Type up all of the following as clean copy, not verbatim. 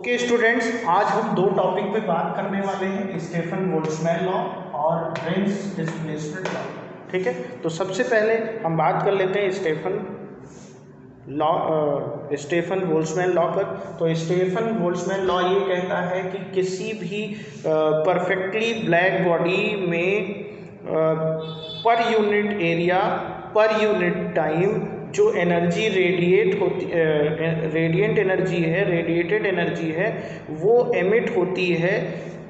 Okay students, आज हम दो टॉपिक पे बात करने वाले हैं, स्टीफन बोल्ट्जमैन लॉ और वेन्स डिस्प्लेसमेंट लॉ। ठीक है, तो सबसे पहले हम बात कर लेते हैं स्टीफन बोल्ट्जमैन लॉ पर। तो स्टीफन बोल्ट्जमैन लॉ ये कहता है कि किसी भी परफेक्टली ब्लैक बॉडी में per unit area per unit time जो एनर्जी रेडिएंट एनर्जी है, रेडिएटेड एनर्जी है, वो एमिट होती है,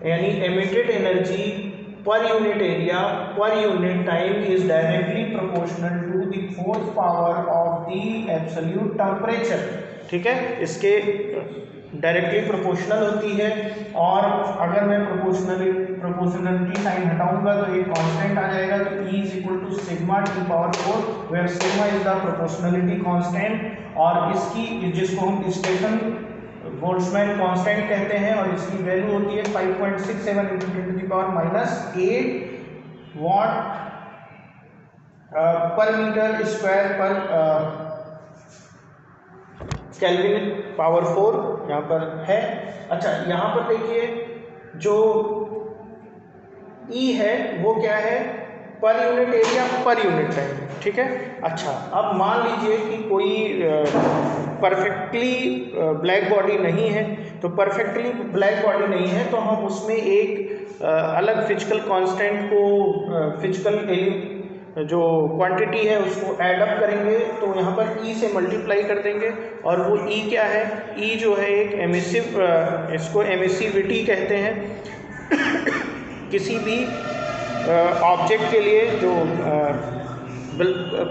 यानी emitted energy per unit area per unit time is directly proportional to the fourth power of the absolute temperature. ठीक है, इसके डायरेक्टली प्रोपोर्शनल होती है। और अगर मैं प्रोपोर्शनलिटी साइन हटाऊंगा तो एक कांस्टेंट आ जाएगा, तो E is equal to sigma T power 4, where sigma is the proportionality constant, और इसकी जिसको हम स्टीफन बोल्ट्जमैन कांस्टेंट कहते हैं, और इसकी वैल्यू होती है 5.67 × 10⁸ watt per metre square per kelvin power 4 यहाँ पर है। अच्छा, यहाँ पर देखिए जो E है वो क्या है, पर unit area per unit time. ठीक है, अच्छा अब मान लीजिए कि कोई परफेक्टली ब्लैक बॉडी नहीं है, तो परफेक्टली ब्लैक बॉडी नहीं है तो हम उसमें एक अलग फिजिकल कांस्टेंट को फिजिकल जो क्वांटिटी है उसको ऐड अप करेंगे, तो यहाँ पर E से मल्टीप्लाई कर देंगे, और वो E क्या है, E जो है एक एमिसिव, इसको एमिसिविटी कहते हैं किसी भी ऑब्जेक्ट के लिए जो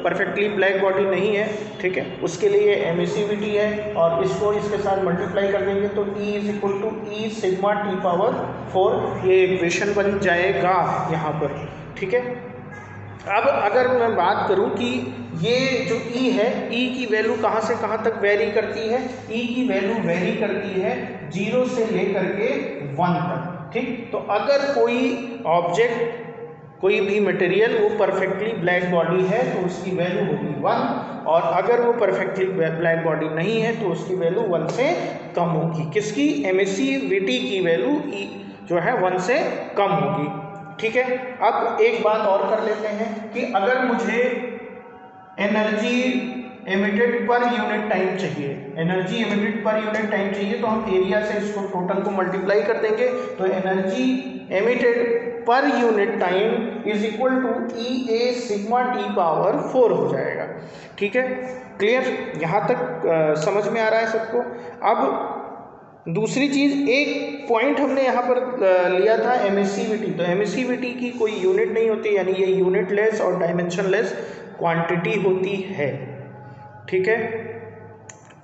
परफेक्टली ब्लैक बॉडी नहीं है। ठीक है, उसके लिए एमिसिविटी है, और इसको इसके साथ मल्टीप्लाई कर देंगे तो E is equal to E sigma T power 4, ये इक्वेशन बन जाएगा यहाँ पर। ठीक है, अब अगर मैं बात करूं कि ये जो E है, E की वैल्यू कहाँ से कहाँ तक वेरी करती है, E की वैल्यू वेरी करती है 0 से लेकर के 1 तक। ठीक, तो अगर कोई ऑब्जेक्ट, कोई भी मटेरियल वो परफेक्टली ब्लैक बॉडी है तो उसकी वैल्यू होगी 1, और अगर वो परफेक्टली ब्लैक बॉडी नहीं है तो उसकी वैल्यू 1 से कम होगी। किसकी, एमिसिविटी की वैल्यू E जो है 1 से कम होगी। ठीक है, अब एक बात और कर लेते हैं कि अगर मुझे energy emitted per unit time चाहिए, energy emitted per unit time चाहिए, तो हम एरिया से इसको टोटल को मल्टीप्लाई कर देंगे, तो energy emitted per unit time is equal to EA sigma T power 4 हो जाएगा। ठीक है, क्लियर, यहाँ तक समझ में आ रहा है सबको। अब दूसरी चीज़, एक पॉइंट हमने यहाँ पर लिया था एमिसिविटी, तो एमिसिविटी की कोई यूनिट नहीं होती, यानी ये यूनिटलेस और डायमेंशनलेस क्वांटिटी होती है। ठीक है,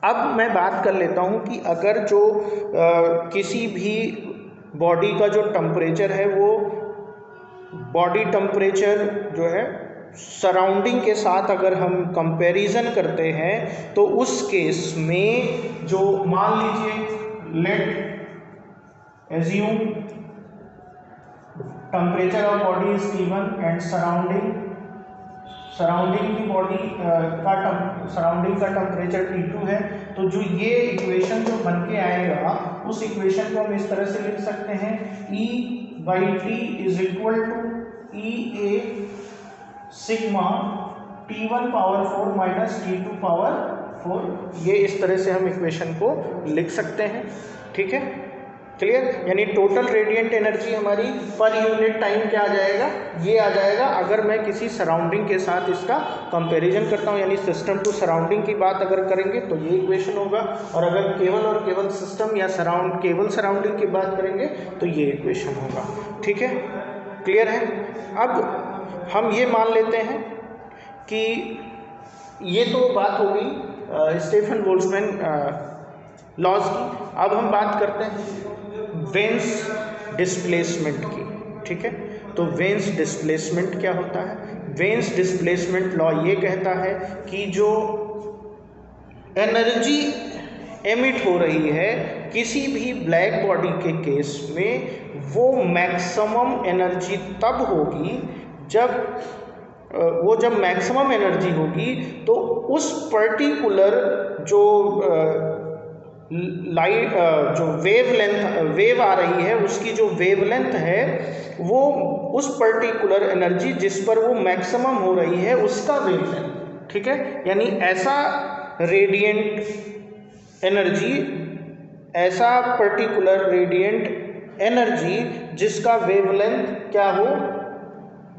अब मैं बात कर लेता हूँ कि अगर जो किसी भी बॉडी का जो टेम्परेचर है, वो बॉडी टेम्परेचर जो है सराउंडिंग के साथ अगर हम कंपैरिजन करते हैं, तो उस केस में जो मान लीजिए let assume temperature of body is T1 and surrounding की बॉडी सराउंडिंग का टेम्परेचर T2 है, तो जो ये इक्वेशन जो बन के आएगा, उस इक्वेशन को हम इस तरह से लिख सकते हैं, E/T is equal to EA sigma T1 power 4 minus T2 power 4। ये इस तरह से हम इक्वेशन को लिख सकते हैं। ठीक है, क्लियर, यानी टोटल रेडिएंट एनर्जी हमारी पर यूनिट टाइम क्या आ जाएगा, ये आ जाएगा। अगर मैं किसी सराउंडिंग के साथ इसका कंपैरिजन करता हूँ, यानी सिस्टम टू सराउंडिंग की बात अगर करेंगे तो ये इक्वेशन होगा, और अगर केवल और केवल सिस्टम या केवल सराउंडिंग की बात करेंगे तो ये इक्वेशन होगा। ठीक है, क्लियर है। अब हम ये मान लेते हैं कि ये तो बात हो गई स्टीफन बोल्ट्जमैन लॉज की। अब हम बात करते हैं वेन्स डिस्प्लेसमेंट की। ठीक है, तो वेन्स डिस्प्लेसमेंट क्या होता है, वेन्स डिस्प्लेसमेंट लॉ ये कहता है कि जो एनर्जी एमिट हो रही है किसी भी ब्लैक बॉडी के केस में, वो मैक्सिमम एनर्जी तब होगी जब मैक्सिमम एनर्जी होगी तो उस पर्टिकुलर जो लाइट जो वेव आ रही है उसकी जो वेवलेंथ है वो उस पर्टिकुलर एनर्जी जिस पर वो मैक्सिमम हो रही है उसका वेवलेंथ, ठीक है। यानी ऐसा रेडिएंट एनर्जी, ऐसा पर्टिकुलर रेडिएंट एनर्जी जिसका वेवलेंथ क्या हो,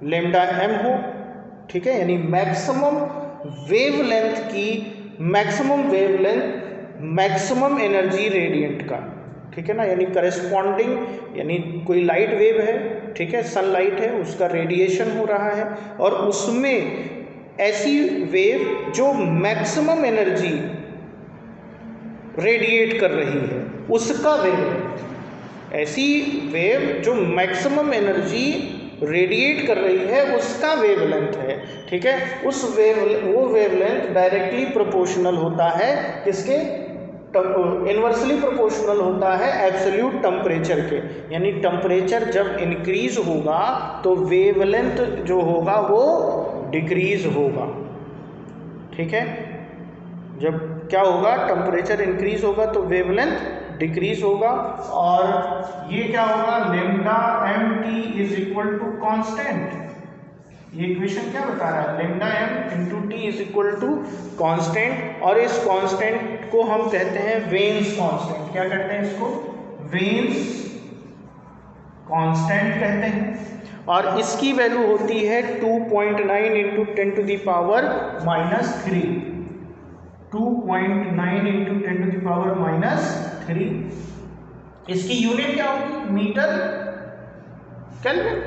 लैम्डा एम हो, ठीक है। यानी मैक्सिमम वेवलेंथ की मैक्सिमम एनर्जी रेडिएंट का, ठीक है ना। यानी करस्पॉन्डिंग, यानी कोई लाइट वेव है, ठीक है, सनलाइट है, उसका रेडिएशन हो रहा है और उसमें ऐसी वेव जो मैक्सिमम एनर्जी रेडिएट कर रही है उसका वेवलेंथ, ऐसी वेव जो मैक्सिमम एनर्जी रेडिएट कर रही है उसका वेवलेंथ है, ठीक है। वो वेवलेंथ डायरेक्टली प्रोपोर्शनल होता है किसके, इन्वर्सली प्रोपोर्शनल होता है एब्सोल्यूट टेम्परेचर के। यानी टेम्परेचर जब इंक्रीज होगा तो वेवलेंथ जो होगा वो डिक्रीज होगा, ठीक है। जब क्या होगा, टेम्परेचर इंक्रीज होगा तो वेवलेंथ डिक्रीज होगा और ये क्या होगा, lambda M T is equal to constant. ये इक्वेशन क्या बता रहा है, lambda M into T is equal to constant. और इस कॉन्स्टेंट को हम कहते हैं वेन्स कॉन्स्टेंट। क्या कहते हैं इसको, वेन्स कॉन्स्टेंट कहते हैं। और इसकी वैल्यू होती है 2.9 into 10 to the power -3, 2.9 into 10 to the power -3। इसकी यूनिट क्या होगी, मीटर केल्विन।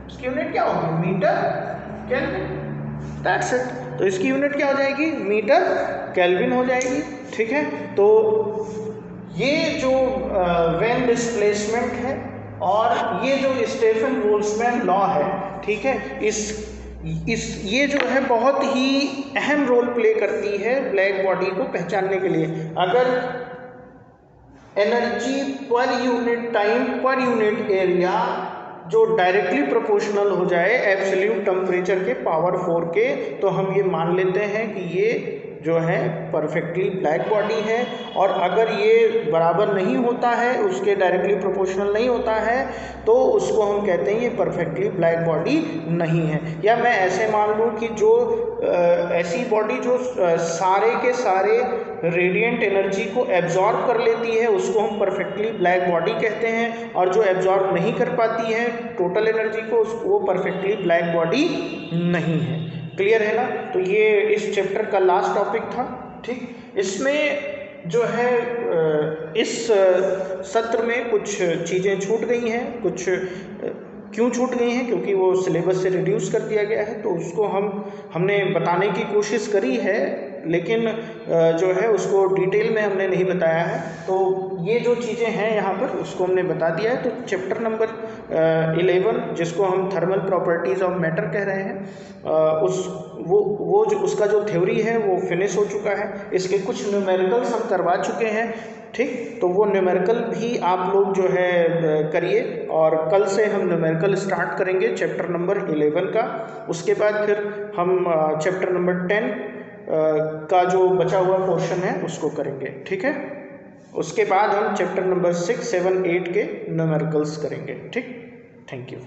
इसकी यूनिट क्या होगी, मीटर केल्विन, दैट्स इट। तो इसकी यूनिट क्या हो जाएगी, मीटर केल्विन हो जाएगी, ठीक है। तो ये जो वेन डिस्प्लेसमेंट है और ये जो स्टीफन बोल्ट्जमैन लॉ है, ठीक है, ये जो है बहुत ही अहम रोल प्ले करती है ब्लैक बॉडी को पहचानने के लिए। अगर एनर्जी पर यूनिट टाइम पर यूनिट एरिया जो डायरेक्टली प्रोपोर्शनल हो जाए एब्सोल्यूट टेम्परेचर के पावर 4 के, तो हम ये मान लेते हैं कि ये जो है परफेक्टली ब्लैक बॉडी है। और अगर ये बराबर नहीं होता है, उसके डायरेक्टली प्रोपोर्शनल नहीं होता है, तो उसको हम कहते हैं ये परफेक्टली ब्लैक बॉडी नहीं है। या मैं ऐसे मान लूँ कि जो ऐसी बॉडी जो सारे के सारे रेडिएंट एनर्जी को एब्जॉर्ब कर लेती है उसको हम परफेक्टली ब्लैक बॉडी कहते हैं, और जो एब्जॉर्ब नहीं कर पाती है टोटल एनर्जी को, वो परफेक्टली ब्लैक बॉडी नहीं है। क्लियर है ना। तो ये इस चैप्टर का लास्ट टॉपिक था, ठीक। इसमें जो है इस सत्र में कुछ चीज़ें छूट गई हैं, कुछ क्यों छूट गई हैं, क्योंकि वो सिलेबस से रिड्यूस कर दिया गया है, तो उसको हमने बताने की कोशिश करी है, लेकिन जो है उसको डिटेल में हमने नहीं बताया है। तो ये जो चीज़ें हैं यहाँ पर उसको हमने बता दिया है। तो चैप्टर नंबर 11 जिसको हम थर्मल प्रॉपर्टीज़ ऑफ मैटर कह रहे हैं, उसका जो थ्योरी है वो फिनिश हो चुका है। इसके कुछ न्यूमेरिकल्स हम करवा चुके हैं, ठीक। तो वो न्यूमेरिकल भी आप लोग जो है करिए, और कल से हम न्यूमेरिकल स्टार्ट करेंगे चैप्टर नंबर 11 का। उसके बाद फिर हम चैप्टर नंबर 10 का जो बचा हुआ पोर्शन है उसको करेंगे, ठीक है। उसके बाद हम चैप्टर नंबर 6, 7, 8 के न्यूमेरिकल्स करेंगे, ठीक। Thank you.